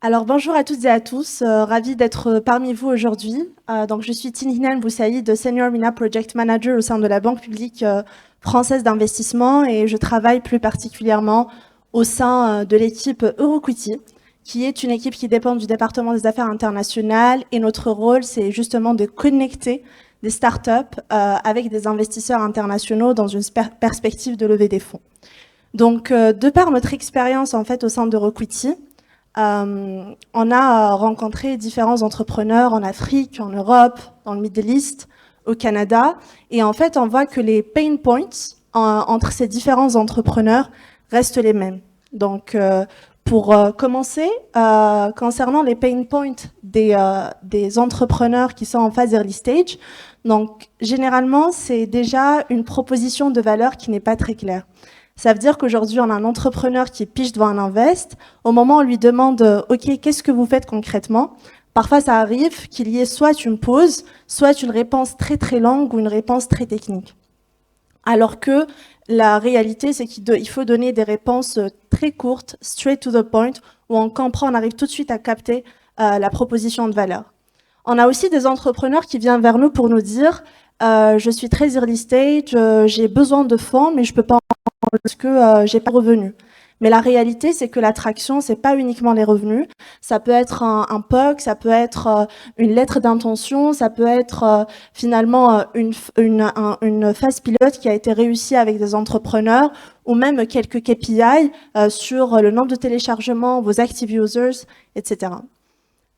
Alors bonjour à toutes et à tous, ravie d'être parmi vous aujourd'hui. Donc je suis Tinhinan Boussaïd, Senior MENA Project Manager au sein de la Banque publique française d'investissement et je travaille plus particulièrement au sein de l'équipe Euroquity, qui est une équipe qui dépend du département des affaires internationales et notre rôle c'est justement de connecter des startups avec des investisseurs internationaux dans une perspective de levée des fonds. Donc de par notre expérience en fait au sein d'Euroquity, on a rencontré différents entrepreneurs en Afrique, en Europe, dans le Middle East, au Canada. Et en fait, on voit que les pain points entre ces différents entrepreneurs restent les mêmes. Donc, pour commencer, concernant les pain points des entrepreneurs qui sont en phase early stage, donc généralement, c'est déjà une proposition de valeur qui n'est pas très claire. Ça veut dire qu'aujourd'hui, on a un entrepreneur qui piche devant un invest. Au moment où on lui demande OK, qu'est-ce que vous faites concrètement? Parfois, ça arrive qu'il y ait soit une pause, soit une réponse très très longue ou une réponse très technique. Alors que la réalité, c'est qu'il faut donner des réponses très courtes, straight to the point, où on comprend, on arrive tout de suite à capter la proposition de valeur. On a aussi des entrepreneurs qui viennent vers nous pour nous dire je suis très early stage, j'ai besoin de fonds, mais je peux pas parce que j'ai pas de revenus. Mais la réalité, c'est que l'attraction, c'est pas uniquement les revenus. Ça peut être un POC, ça peut être une lettre d'intention, ça peut être finalement une phase pilote qui a été réussie avec des entrepreneurs ou même quelques KPI sur le nombre de téléchargements, vos active users, etc.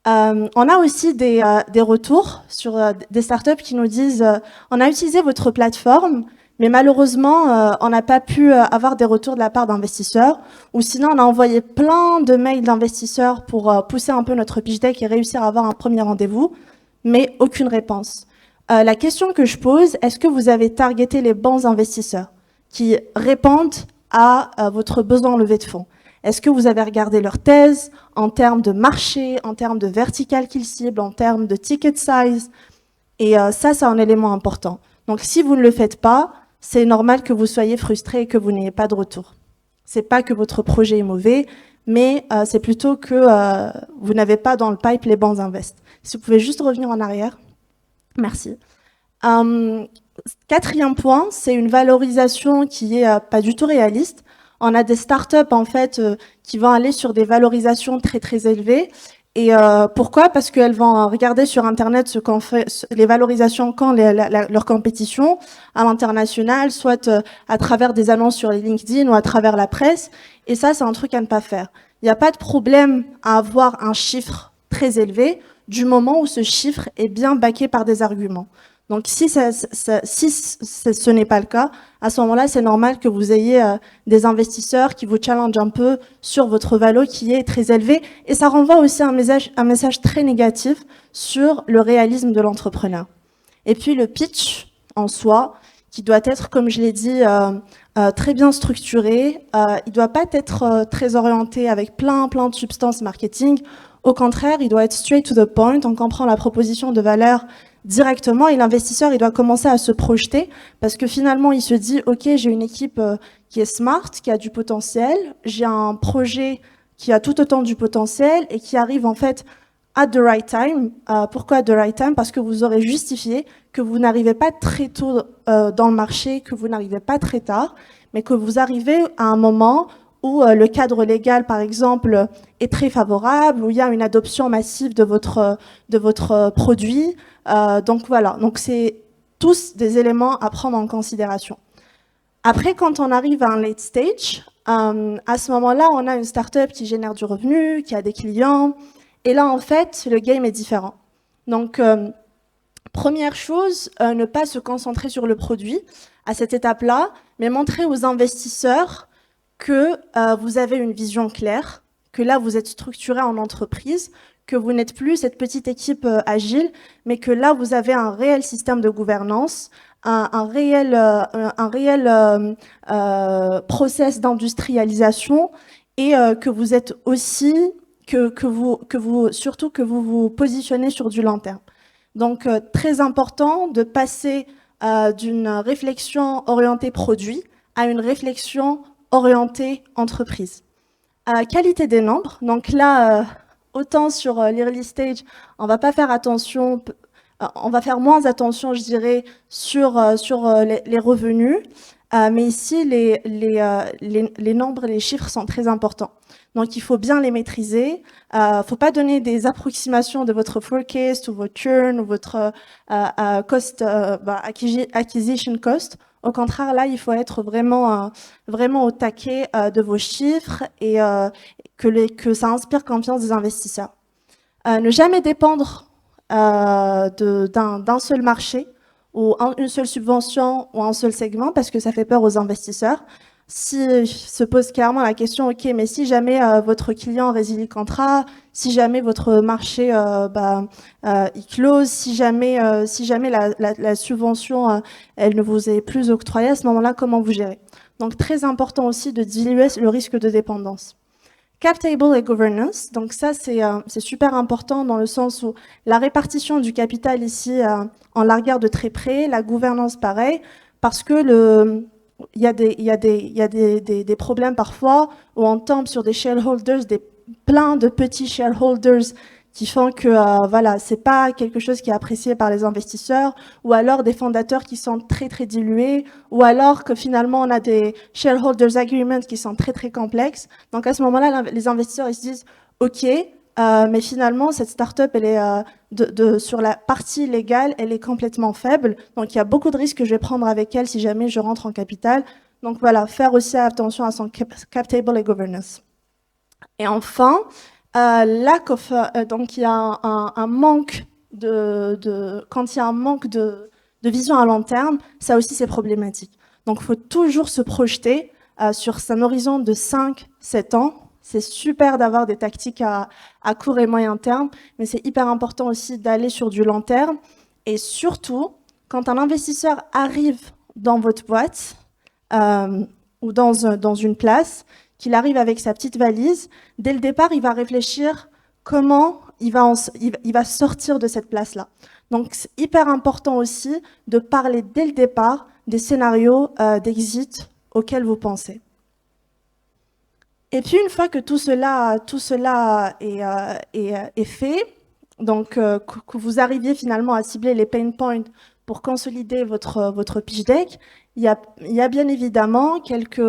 On a aussi des retours sur des startups qui nous disent on a utilisé votre plateforme, mais malheureusement, on n'a pas pu avoir des retours de la part d'investisseurs. Ou sinon, on a envoyé plein de mails d'investisseurs pour pousser un peu notre pitch deck et réussir à avoir un premier rendez-vous, mais aucune réponse. La question que je pose, est-ce que vous avez targeté les bons investisseurs qui répondent à votre besoin en levée de fonds? Est-ce que vous avez regardé leur thèse en termes de marché, en termes de vertical qu'ils ciblent, en termes de ticket size? Et ça, c'est un élément important. Donc, si vous ne le faites pas, c'est normal que vous soyez frustré et que vous n'ayez pas de retour. C'est pas que votre projet est mauvais, mais c'est plutôt que vous n'avez pas dans le pipe les bons invests. Si vous pouvez juste revenir en arrière. Merci. Quatrième point, c'est une valorisation qui est pas du tout réaliste. On a des startups en fait qui vont aller sur des valorisations très très élevées. Et pourquoi? Parce qu'elles vont regarder sur Internet ce qu'ont fait les valorisations quand leur compétition à l'international, soit à travers des annonces sur les LinkedIn ou à travers la presse. Et ça, c'est un truc à ne pas faire. Il n'y a pas de problème à avoir un chiffre très élevé du moment où ce chiffre est bien baqué par des arguments. Donc, si ce n'est pas le cas, à ce moment-là, c'est normal que vous ayez des investisseurs qui vous challengent un peu sur votre valo qui est très élevé. Et ça renvoie aussi un message très négatif sur le réalisme de l'entrepreneur. Et puis, le pitch en soi, qui doit être, comme je l'ai dit, très bien structuré. Il ne doit pas être très orienté avec plein de substances marketing. Au contraire, il doit être straight to the point. On comprend la proposition de valeur directement et l'investisseur, il doit commencer à se projeter parce que finalement, il se dit, OK, j'ai une équipe qui est smart, qui a du potentiel, j'ai un projet qui a tout autant du potentiel et qui arrive en fait at the right time. Pourquoi at the right time? Parce que vous aurez justifié que vous n'arrivez pas très tôt dans le marché, que vous n'arrivez pas très tard, mais que vous arrivez à un moment où le cadre légal, par exemple, est très favorable, où il y a une adoption massive de votre produit. Donc voilà, donc c'est tous des éléments à prendre en considération. Après, quand on arrive à un late stage, à ce moment-là, on a une startup qui génère du revenu, qui a des clients, et là, en fait, le game est différent. Donc, première chose, ne pas se concentrer sur le produit à cette étape-là, mais montrer aux investisseurs que vous avez une vision claire, que là, vous êtes structuré en entreprise, que vous n'êtes plus cette petite équipe agile, mais que là, vous avez un réel système de gouvernance, un réel process d'industrialisation et que vous êtes aussi, surtout que vous vous positionnez sur du long terme. Donc, très important de passer d'une réflexion orientée produit à une réflexion orientée entreprise. Qualité des nombres. Donc là, autant sur l'early stage, on va pas faire attention, on va faire moins attention, je dirais, sur les revenus. Mais ici, les nombres, les chiffres sont très importants. Donc, il faut bien les maîtriser. Faut pas donner des approximations de votre forecast ou votre churn ou votre cost, acquisition cost. Au contraire, là, il faut être vraiment au taquet de vos chiffres et que ça inspire confiance des investisseurs. Ne jamais dépendre d'un seul marché ou une seule subvention ou un seul segment parce que ça fait peur aux investisseurs. Si se pose clairement la question, ok, mais si jamais votre client résilie le contrat, si jamais votre marché il close, si jamais la subvention elle ne vous est plus octroyée, à ce moment-là, comment vous gérez? Donc très important aussi de diluer le risque de dépendance. Cap table et governance, donc ça c'est super important dans le sens où la répartition du capital ici, on la regarde de très près, la gouvernance pareil, parce que il y a des problèmes parfois où on tombe sur des shareholders, plein de petits shareholders qui font que voilà, c'est pas quelque chose qui est apprécié par les investisseurs, ou alors des fondateurs qui sont très très dilués, ou alors que finalement on a des shareholders agreements qui sont très très complexes. Donc à ce moment-là, les investisseurs ils se disent OK, mais finalement cette startup elle est sur la partie légale, elle est complètement faible. Donc il y a beaucoup de risques que je vais prendre avec elle si jamais je rentre en capital. Donc voilà, faire aussi attention à son cap table et governance. Et enfin, donc il y a un manque quand il y a un manque de vision à long terme, ça aussi c'est problématique. Donc il faut toujours se projeter sur un horizon de 5-7 ans. C'est super d'avoir des tactiques à court et moyen terme, mais c'est hyper important aussi d'aller sur du long terme. Et surtout, quand un investisseur arrive dans votre boîte ou dans une place, qu'il arrive avec sa petite valise, dès le départ, il va réfléchir comment il va sortir de cette place-là. Donc, c'est hyper important aussi de parler dès le départ des scénarios d'exit auxquels vous pensez. Et puis, une fois que tout cela est fait, donc que vous arriviez finalement à cibler les pain points pour consolider votre pitch deck, il y a bien évidemment quelques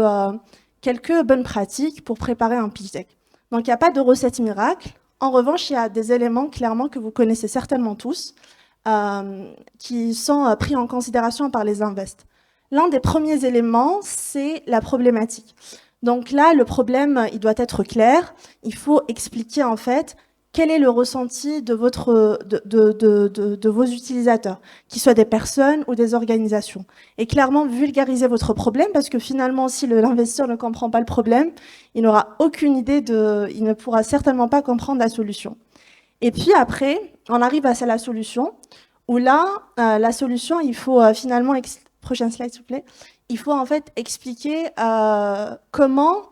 bonnes pratiques pour préparer un pitch deck. Donc, il n'y a pas de recette miracle. En revanche, il y a des éléments clairement que vous connaissez certainement tous, qui sont pris en considération par les invests. L'un des premiers éléments, c'est la problématique. Donc là, le problème, il doit être clair. Il faut expliquer en fait quel est le ressenti de vos utilisateurs, qu'ils soient des personnes ou des organisations. Et clairement, vulgariser votre problème, parce que finalement, si l'investisseur ne comprend pas le problème, il n'aura aucune idée il ne pourra certainement pas comprendre la solution. Et puis après, on arrive à la solution, où là, la solution, il faut finalement... Prochaine slide, s'il vous plaît. Il faut en fait expliquer comment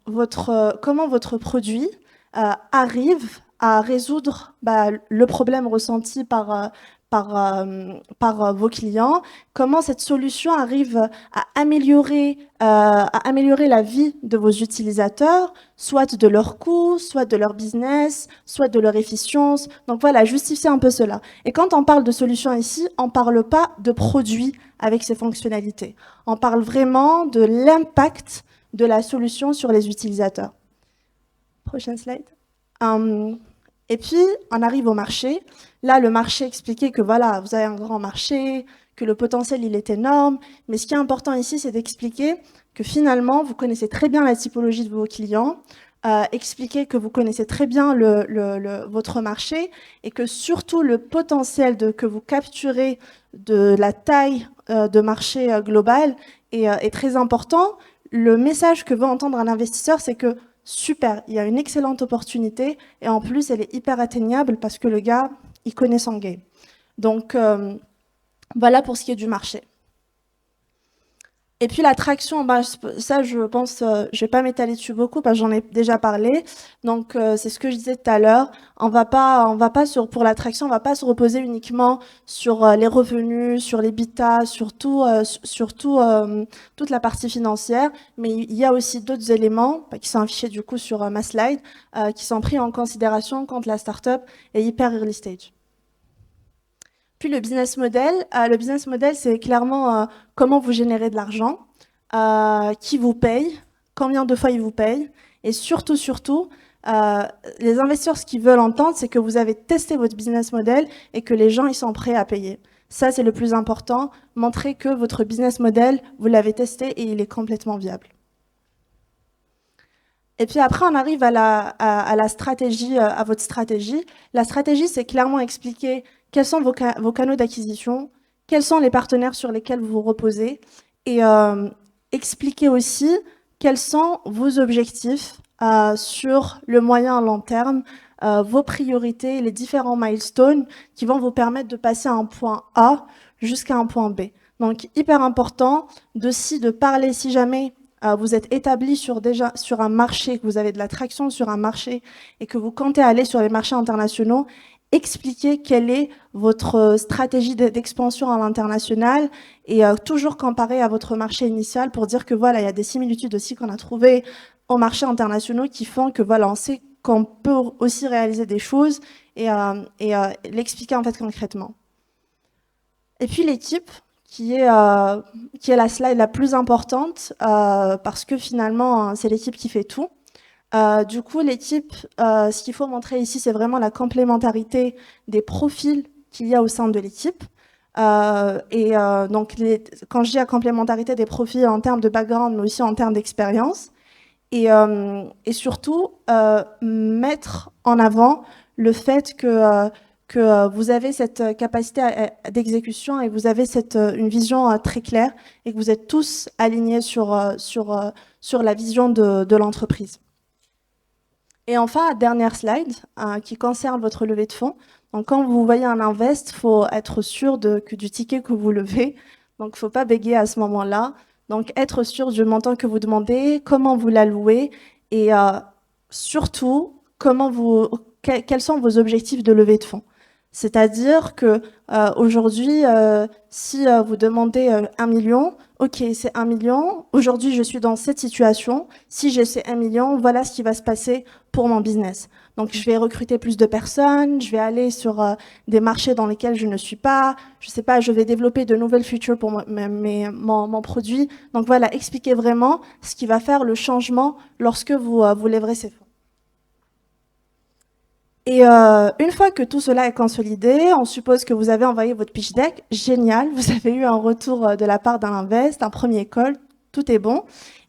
votre produit arrive à résoudre le problème ressenti par vos clients, comment cette solution arrive à améliorer la vie de vos utilisateurs, soit de leurs coûts, soit de leur business, soit de leur efficience. Donc voilà, justifier un peu cela. Et quand on parle de solution ici, on ne parle pas de produit avec ses fonctionnalités. On parle vraiment de l'impact de la solution sur les utilisateurs. Prochaine slide. Et puis, on arrive au marché. Là, le marché expliquait que voilà, vous avez un grand marché, que le potentiel, il est énorme. Mais ce qui est important ici, c'est d'expliquer que finalement, vous connaissez très bien la typologie de vos clients, expliquer que vous connaissez très bien votre marché et que surtout le potentiel que vous capturez de la taille de marché global est très important. Le message que veut entendre un investisseur, c'est que super, il y a une excellente opportunité et en plus, elle est hyper atteignable parce que le gars, il connaît son game. Donc, voilà pour ce qui est du marché. Et puis l'attraction, bah, ça je pense, je vais pas m'étaler dessus beaucoup parce que j'en ai déjà parlé. Donc c'est ce que je disais tout à l'heure. On va pas sur pour l'attraction, on va pas se reposer uniquement sur les revenus, sur les l'EBITDA, surtout toute la partie financière. Mais il y a aussi d'autres éléments bah, qui sont affichés du coup sur ma slide, qui sont pris en considération quand la startup est hyper early stage. Puis le business model, c'est clairement comment vous générez de l'argent, qui vous paye, combien de fois ils vous payent, et surtout, euh, les investisseurs, ce qu'ils veulent entendre, c'est que vous avez testé votre business model et que les gens ils sont prêts à payer. Ça, c'est le plus important. Montrer que votre business model, vous l'avez testé et il est complètement viable. Et puis après, on arrive à la stratégie, à votre stratégie. La stratégie, c'est clairement expliquer quels sont vos canaux d'acquisition, quels sont les partenaires sur lesquels vous vous reposez, et expliquer aussi quels sont vos objectifs sur le moyen et long terme, vos priorités, les différents milestones qui vont vous permettre de passer à un point A jusqu'à un point B. Donc, hyper important de parler si jamais vous êtes établi déjà sur un marché, que vous avez de la traction sur un marché et que vous comptez aller sur les marchés internationaux, expliquez quelle est votre stratégie d'expansion à l'international et toujours comparer à votre marché initial pour dire que voilà, il y a des similitudes aussi qu'on a trouvées aux marchés internationaux qui font que voilà, on sait qu'on peut aussi réaliser des choses et l'expliquer en fait concrètement. Et puis l'équipe, qui est la slide la plus importante parce que finalement, c'est l'équipe qui fait tout. Du coup, l'équipe, ce qu'il faut montrer ici, c'est vraiment la complémentarité des profils qu'il y a au sein de l'équipe. Donc, quand je dis la complémentarité des profils en termes de background, mais aussi en termes d'expérience, et surtout mettre en avant le fait que vous avez cette capacité d'exécution et vous avez une vision très claire et que vous êtes tous alignés sur la vision de l'entreprise. Et enfin, dernière slide qui concerne votre levée de fonds. Donc, quand vous voyez un invest, il faut être sûr du ticket que vous levez. Donc, il ne faut pas bégayer à ce moment-là. Donc, être sûr du montant que vous demandez, comment vous l'allouez et surtout, quels sont vos objectifs de levée de fonds. C'est-à-dire que aujourd'hui, si vous demandez 1 million, ok, c'est 1 million. Aujourd'hui, je suis dans cette situation. Si j'ai ces 1 million, voilà ce qui va se passer pour mon business. Donc, je vais recruter plus de personnes, je vais aller sur des marchés dans lesquels je ne suis pas, je sais pas, je vais développer de nouvelles features pour mon produit. Donc, voilà, expliquez vraiment ce qui va faire le changement lorsque vous lèverez ces fonds. Et une fois que tout cela est consolidé, on suppose que vous avez envoyé votre pitch deck. Génial, vous avez eu un retour de la part d'un invest, un premier call, tout est bon.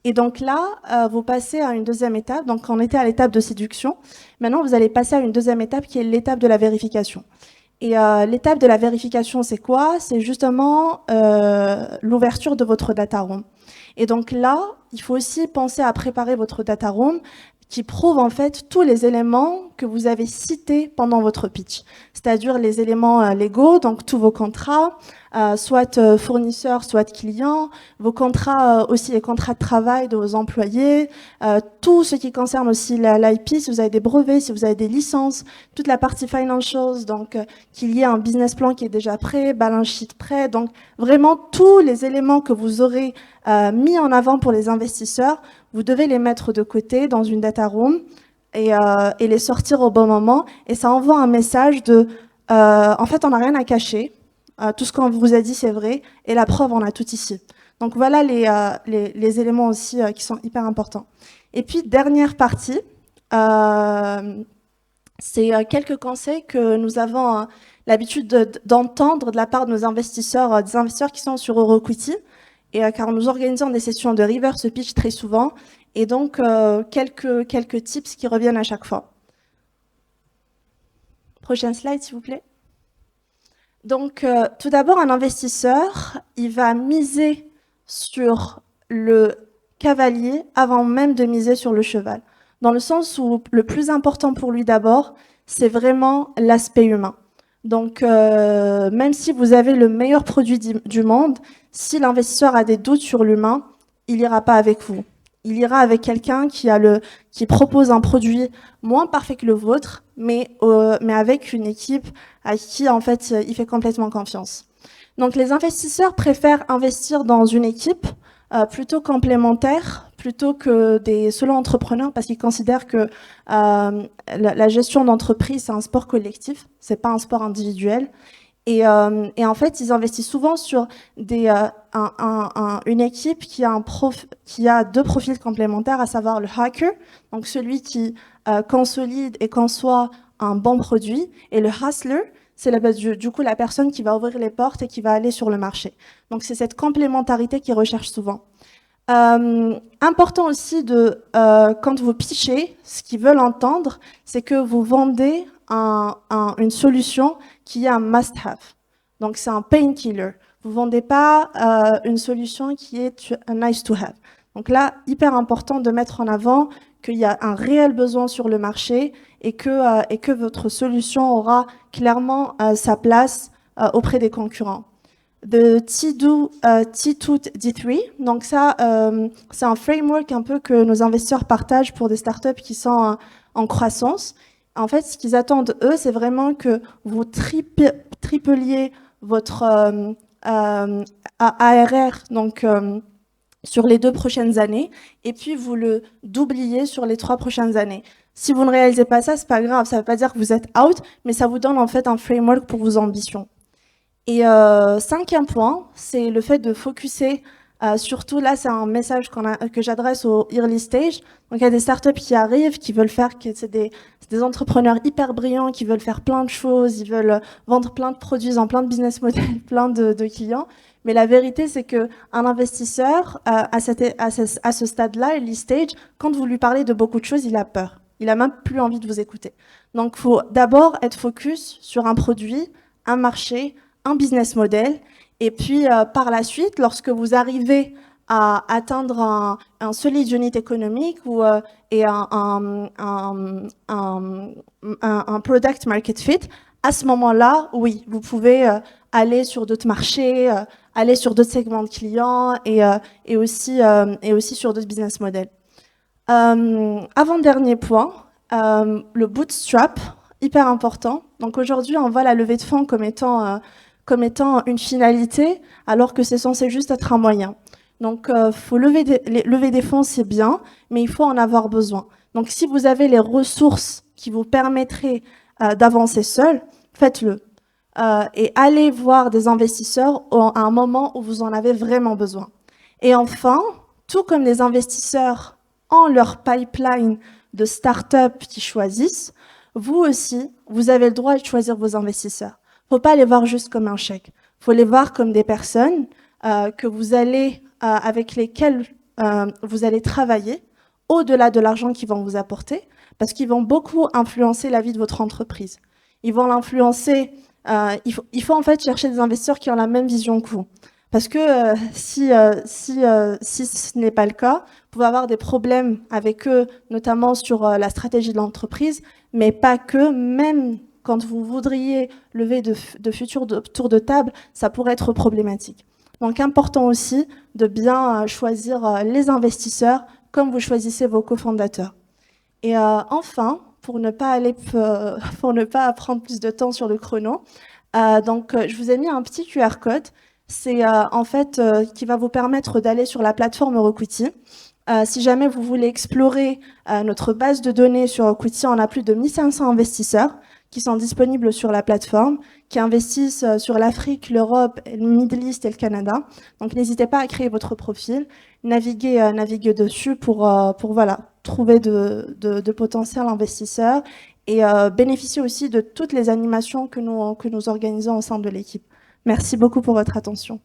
Et donc là, vous passez à une deuxième étape. Donc on était à l'étape de séduction. Maintenant, vous allez passer à une deuxième étape qui est l'étape de la vérification. Et l'étape de la vérification, c'est quoi? C'est justement l'ouverture de votre data room. Et donc là, il faut aussi penser à préparer votre data room qui prouve en fait tous les éléments que vous avez cités pendant votre pitch, c'est-à-dire les éléments légaux, donc tous vos contrats, soit fournisseurs, soit clients, vos contrats aussi les contrats de travail de vos employés, tout ce qui concerne aussi l'IP, si vous avez des brevets, si vous avez des licences, toute la partie financials, donc qu'il y ait un business plan qui est déjà prêt, balance sheet prêt, donc vraiment tous les éléments que vous aurez mis en avant pour les investisseurs, vous devez les mettre de côté dans une data room et les sortir au bon moment. Et ça envoie un message en fait, on n'a rien à cacher. Tout ce qu'on vous a dit, c'est vrai. Et la preuve, on a tout ici. Donc voilà les éléments aussi qui sont hyper importants. Et puis, dernière partie, c'est quelques conseils que nous avons l'habitude d'entendre de la part de nos investisseurs, des investisseurs qui sont sur EuroEquity. Et car nous organisons des sessions de reverse pitch très souvent, et donc quelques tips qui reviennent à chaque fois. Prochaine slide, s'il vous plaît. Donc, tout d'abord, un investisseur, il va miser sur le cavalier avant même de miser sur le cheval. Dans le sens où le plus important pour lui d'abord, c'est vraiment l'aspect humain. Donc, même si vous avez le meilleur produit du monde, si l'investisseur a des doutes sur l'humain, il ira pas avec vous. Il ira avec quelqu'un qui propose un produit moins parfait que le vôtre, mais avec une équipe à qui, en fait, il fait complètement confiance. Donc, les investisseurs préfèrent investir dans une équipe plutôt complémentaire, plutôt que des solo entrepreneurs, parce qu'ils considèrent que la gestion d'entreprise, c'est un sport collectif, c'est pas un sport individuel. Et en fait, ils investissent souvent sur une équipe qui a deux profils complémentaires, à savoir le hacker, donc celui qui consolide et conçoit un bon produit, et le hustler, c'est du coup la personne qui va ouvrir les portes et qui va aller sur le marché. Donc c'est cette complémentarité qu'ils recherchent souvent. Important aussi quand vous pitchez, ce qu'ils veulent entendre, c'est que vous vendez une solution qui est un must-have. Donc c'est un painkiller. Vous vendez pas une solution qui est un nice-to-have. Donc là, hyper important de mettre en avant qu'il y a un réel besoin sur le marché et que votre solution aura clairement sa place auprès des concurrents. De T2 D3. Donc ça, c'est un framework un peu que nos investisseurs partagent pour des startups qui sont en croissance. En fait, ce qu'ils attendent, eux, c'est vraiment que vous tripliez votre ARR, donc sur les 2 prochaines années, et puis vous le doubliez sur les 3 prochaines années. Si vous ne réalisez pas ça, c'est pas grave, ça ne veut pas dire que vous êtes out, mais ça vous donne en fait un framework pour vos ambitions. Et cinquième point, c'est le fait de focuser, surtout là, c'est un message que j'adresse au early stage. Donc il y a des startups qui arrivent, qui veulent faire, c'est des entrepreneurs hyper brillants, qui veulent faire plein de choses, ils veulent vendre plein de produits, en plein de business models, plein de clients. Mais la vérité, c'est que un investisseur à ce stade-là, early stage, quand vous lui parlez de beaucoup de choses, il a peur. Il a même plus envie de vous écouter. Donc, il faut d'abord être focus sur un produit, un marché, un business model. Et puis, par la suite, lorsque vous arrivez à atteindre un solide unit économique et un product market fit, à ce moment-là, oui, vous pouvez aller sur d'autres marchés, aller sur d'autres segments de clients et aussi sur d'autres business models. Avant-dernier point, le bootstrap, hyper important. Donc aujourd'hui, on voit la levée de fonds comme étant une finalité, alors que c'est censé juste être un moyen. Donc, faut lever des fonds, c'est bien, mais il faut en avoir besoin. Donc, si vous avez les ressources qui vous permettraient d'avancer seul, faites-le. Et allez voir des investisseurs à un moment où vous en avez vraiment besoin. Et enfin, tout comme les investisseurs ont leur pipeline de start-up qui choisissent, vous aussi, vous avez le droit de choisir vos investisseurs. Faut pas les voir juste comme un chèque. Faut les voir comme des personnes avec lesquelles vous allez travailler au-delà de l'argent qu'ils vont vous apporter, parce qu'ils vont beaucoup influencer la vie de votre entreprise. Ils vont l'influencer. Il faut en fait chercher des investisseurs qui ont la même vision que vous. Parce que si ce n'est pas le cas, vous pouvez avoir des problèmes avec eux, notamment sur la stratégie de l'entreprise, mais pas que, même quand vous voudriez lever de futurs tours de table, ça pourrait être problématique. Donc, important aussi de bien choisir les investisseurs comme vous choisissez vos cofondateurs. Et enfin, pour ne pas prendre plus de temps sur le chrono, je vous ai mis un petit QR code. C'est en fait qui va vous permettre d'aller sur la plateforme Rockwitty. Si jamais vous voulez explorer notre base de données sur Rockwitty, on a plus de 1500 investisseurs qui sont disponibles sur la plateforme, qui investissent sur l'Afrique, l'Europe, le Middle East et le Canada. Donc n'hésitez pas à créer votre profil, naviguer dessus pour voilà, trouver de potentiels investisseurs et bénéficier aussi de toutes les animations que nous organisons au sein de l'équipe. Merci beaucoup pour votre attention.